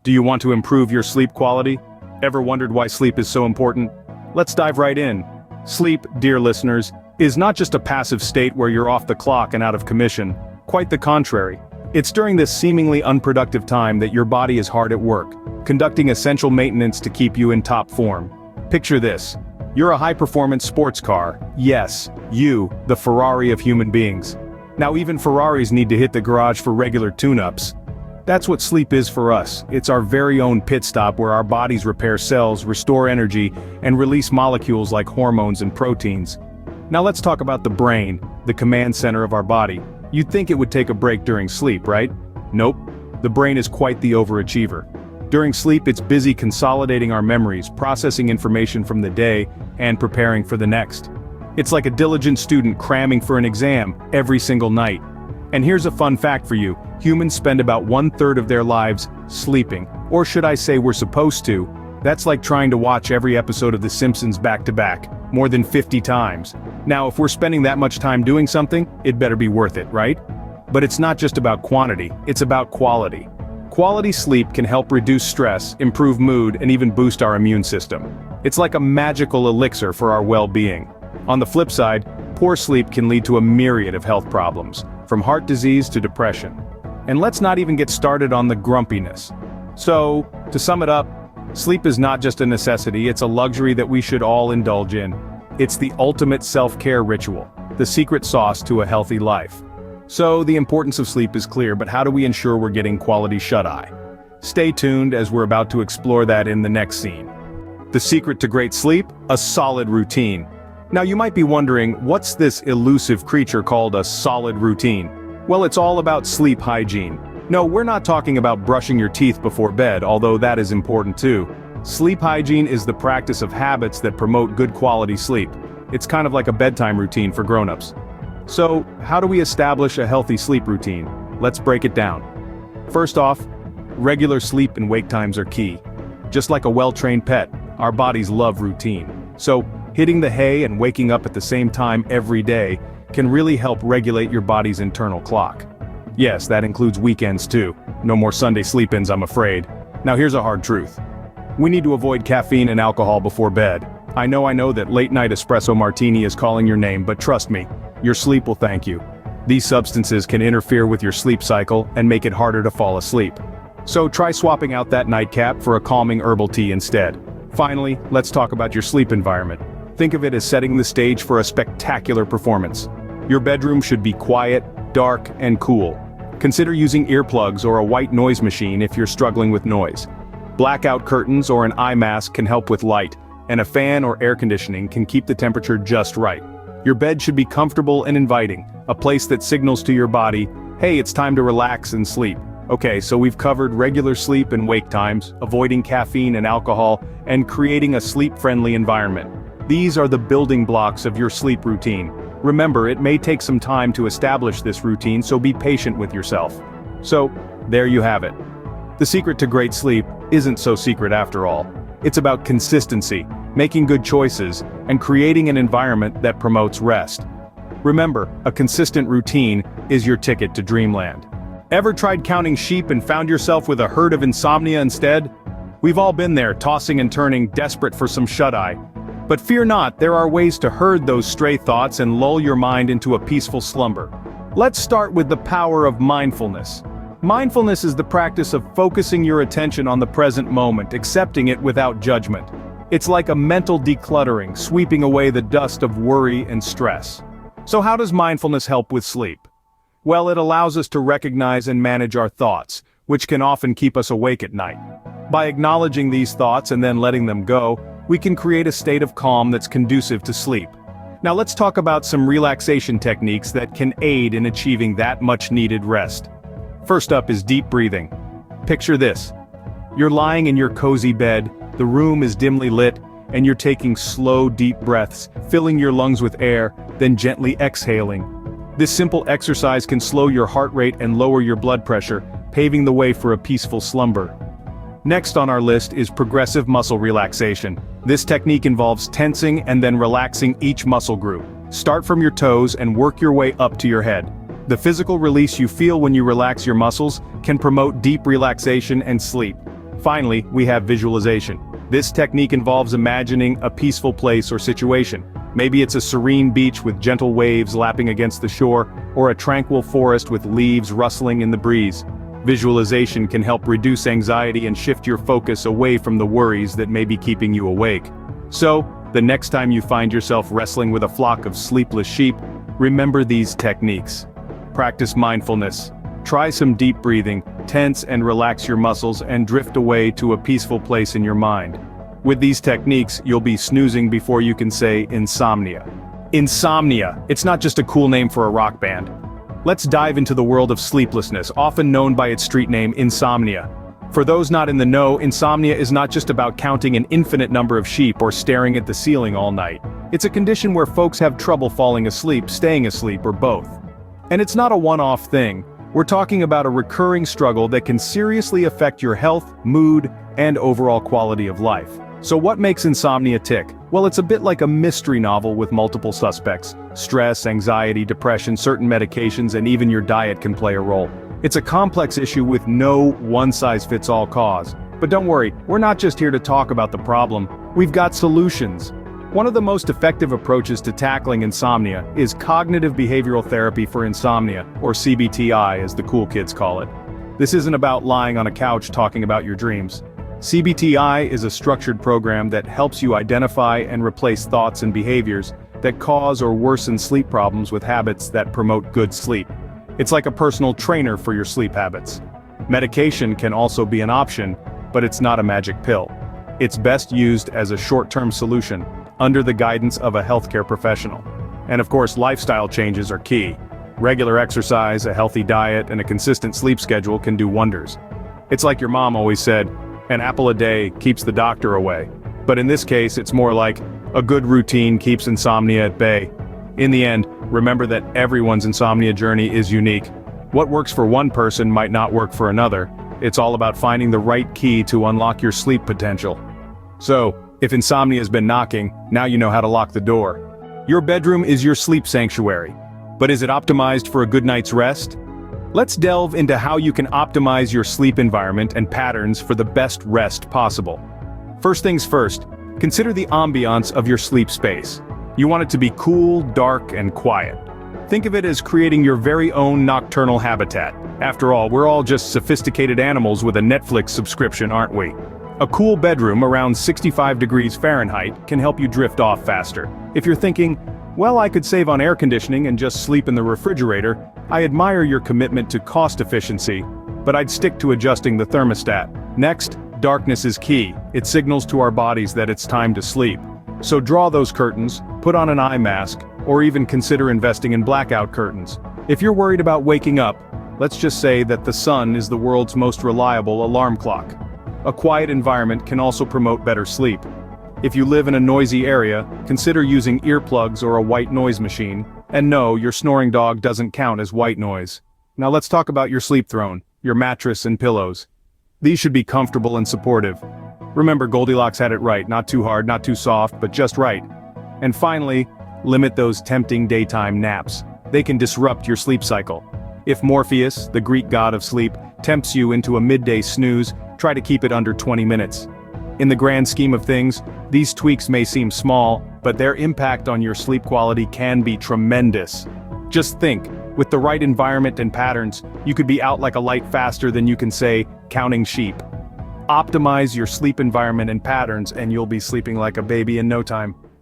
Do you want to improve your sleep quality? Ever wondered why sleep is so important? Let's dive right in. Sleep, dear listeners, is not just a passive state where you're off the clock and out of commission. Quite the contrary. It's during this seemingly unproductive time that your body is hard at work, conducting essential maintenance to keep you in top form. Picture this. You're a high-performance sports car. Yes, you, the Ferrari of human beings. Now even Ferraris need to hit the garage for regular tune-ups. That's what sleep is for us. It's our very own pit stop where our bodies repair cells, restore energy, and release molecules like hormones and proteins. Now let's talk about the brain, the command center of our body. You'd think it would take a break during sleep, right? Nope. The brain is quite the overachiever. During sleep, it's busy consolidating our memories, processing information from the day, and preparing for the next. It's like a diligent student cramming for an exam every single night. And here's a fun fact for you. Humans spend about 1/3 of their lives sleeping. Or should I say we're supposed to. That's like trying to watch every episode of The Simpsons back to back, more than 50 times. Now, if we're spending that much time doing something, it better be worth it, right? But it's not just about quantity, it's about quality. Quality sleep can help reduce stress, improve mood, and even boost our immune system. It's like a magical elixir for our well-being. On the flip side, poor sleep can lead to a myriad of health problems, from heart disease to depression. And let's not even get started on the grumpiness. So, to sum it up, sleep is not just a necessity, it's a luxury that we should all indulge in. It's the ultimate self-care ritual, the secret sauce to a healthy life. So, the importance of sleep is clear, but how do we ensure we're getting quality shut-eye? Stay tuned as we're about to explore that in the next scene. The secret to great sleep? A solid routine. Now you might be wondering, what's this elusive creature called a solid routine? Well, it's all about sleep hygiene. No, we're not talking about brushing your teeth before bed, although that is important too. Sleep hygiene is the practice of habits that promote good quality sleep. It's kind of like a bedtime routine for grown-ups. So, how do we establish a healthy sleep routine? Let's break it down. First off, regular sleep and wake times are key. Just like a well-trained pet, our bodies love routine. So, hitting the hay and waking up at the same time every day can really help regulate your body's internal clock. Yes, that includes weekends too. No more Sunday sleep-ins, I'm afraid. Now here's a hard truth. We need to avoid caffeine and alcohol before bed. I know that late-night espresso martini is calling your name, but trust me, your sleep will thank you. These substances can interfere with your sleep cycle and make it harder to fall asleep. So try swapping out that nightcap for a calming herbal tea instead. Finally, let's talk about your sleep environment. Think of it as setting the stage for a spectacular performance. Your bedroom should be quiet, dark, and cool. Consider using earplugs or a white noise machine if you're struggling with noise. Blackout curtains or an eye mask can help with light, and a fan or air conditioning can keep the temperature just right. Your bed should be comfortable and inviting, a place that signals to your body, hey, it's time to relax and sleep. Okay, so we've covered regular sleep and wake times, avoiding caffeine and alcohol, and creating a sleep-friendly environment. These are the building blocks of your sleep routine. Remember, it may take some time to establish this routine, so be patient with yourself. So, there you have it. The secret to great sleep isn't so secret after all. It's about consistency, making good choices, and creating an environment that promotes rest. Remember, a consistent routine is your ticket to dreamland. Ever tried counting sheep and found yourself with a herd of insomnia instead? We've all been there, tossing and turning, desperate for some shut-eye. But fear not, there are ways to herd those stray thoughts and lull your mind into a peaceful slumber. Let's start with the power of mindfulness. Mindfulness is the practice of focusing your attention on the present moment, accepting it without judgment. It's like a mental decluttering, sweeping away the dust of worry and stress. So how does mindfulness help with sleep? Well, it allows us to recognize and manage our thoughts, which can often keep us awake at night. By acknowledging these thoughts and then letting them go, we can create a state of calm that's conducive to sleep. Now let's talk about some relaxation techniques that can aid in achieving that much-needed rest. First up is deep breathing. Picture this. You're lying in your cozy bed, the room is dimly lit, and you're taking slow, deep breaths, filling your lungs with air, then gently exhaling. This simple exercise can slow your heart rate and lower your blood pressure, paving the way for a peaceful slumber. Next on our list is progressive muscle relaxation. This technique involves tensing and then relaxing each muscle group. Start from your toes and work your way up to your head. The physical release you feel when you relax your muscles can promote deep relaxation and sleep. Finally, we have visualization. This technique involves imagining a peaceful place or situation. Maybe it's a serene beach with gentle waves lapping against the shore, or a tranquil forest with leaves rustling in the breeze. Visualization can help reduce anxiety and shift your focus away from the worries that may be keeping you awake. So, the next time you find yourself wrestling with a flock of sleepless sheep, remember these techniques. Practice mindfulness. Try some deep breathing, tense and relax your muscles, and drift away to a peaceful place in your mind. With these techniques, you'll be snoozing before you can say insomnia. Insomnia, it's not just a cool name for a rock band. Let's dive into the world of sleeplessness, often known by its street name, insomnia. For those not in the know, insomnia is not just about counting an infinite number of sheep or staring at the ceiling all night. It's a condition where folks have trouble falling asleep, staying asleep, or both. And it's not a one-off thing. We're talking about a recurring struggle that can seriously affect your health, mood, and overall quality of life. So what makes insomnia tick? Well, it's a bit like a mystery novel with multiple suspects. Stress, anxiety, depression, certain medications, and even your diet can play a role. It's a complex issue with no one-size-fits-all cause. But don't worry, we're not just here to talk about the problem, we've got solutions. One of the most effective approaches to tackling insomnia is cognitive behavioral therapy for insomnia, or CBTI as the cool kids call it. This isn't about lying on a couch talking about your dreams. CBTI is a structured program that helps you identify and replace thoughts and behaviors that cause or worsen sleep problems with habits that promote good sleep. It's like a personal trainer for your sleep habits. Medication can also be an option, but it's not a magic pill. It's best used as a short-term solution, under the guidance of a healthcare professional. And of course, lifestyle changes are key. Regular exercise, a healthy diet, and a consistent sleep schedule can do wonders. It's like your mom always said, an apple a day keeps the doctor away. But in this case, it's more like, a good routine keeps insomnia at bay. In the end, remember that everyone's insomnia journey is unique. What works for one person might not work for another. It's all about finding the right key to unlock your sleep potential. So, if insomnia has been knocking, now you know how to lock the door. Your bedroom is your sleep sanctuary. But is it optimized for a good night's rest? Let's delve into how you can optimize your sleep environment and patterns for the best rest possible. First things first, consider the ambiance of your sleep space. You want it to be cool, dark, and quiet. Think of it as creating your very own nocturnal habitat. After all, we're all just sophisticated animals with a Netflix subscription, aren't we? A cool bedroom around 65 degrees Fahrenheit can help you drift off faster. If you're thinking, well, I could save on air conditioning and just sleep in the refrigerator, I admire your commitment to cost efficiency, but I'd stick to adjusting the thermostat. Next, darkness is key. It signals to our bodies that it's time to sleep. So draw those curtains, put on an eye mask, or even consider investing in blackout curtains. If you're worried about waking up, let's just say that the sun is the world's most reliable alarm clock. A quiet environment can also promote better sleep. If you live in a noisy area, consider using earplugs or a white noise machine. And no, your snoring dog doesn't count as white noise. Now let's talk about your sleep throne, your mattress and pillows. These should be comfortable and supportive. Remember, Goldilocks had it right, not too hard, not too soft, but just right. And finally, limit those tempting daytime naps. They can disrupt your sleep cycle. If Morpheus, the Greek god of sleep, tempts you into a midday snooze, try to keep it under 20 minutes. In the grand scheme of things, these tweaks may seem small, but their impact on your sleep quality can be tremendous. Just think, with the right environment and patterns, you could be out like a light faster than you can say, counting sheep. Optimize your sleep environment and patterns and you'll be sleeping like a baby in no time.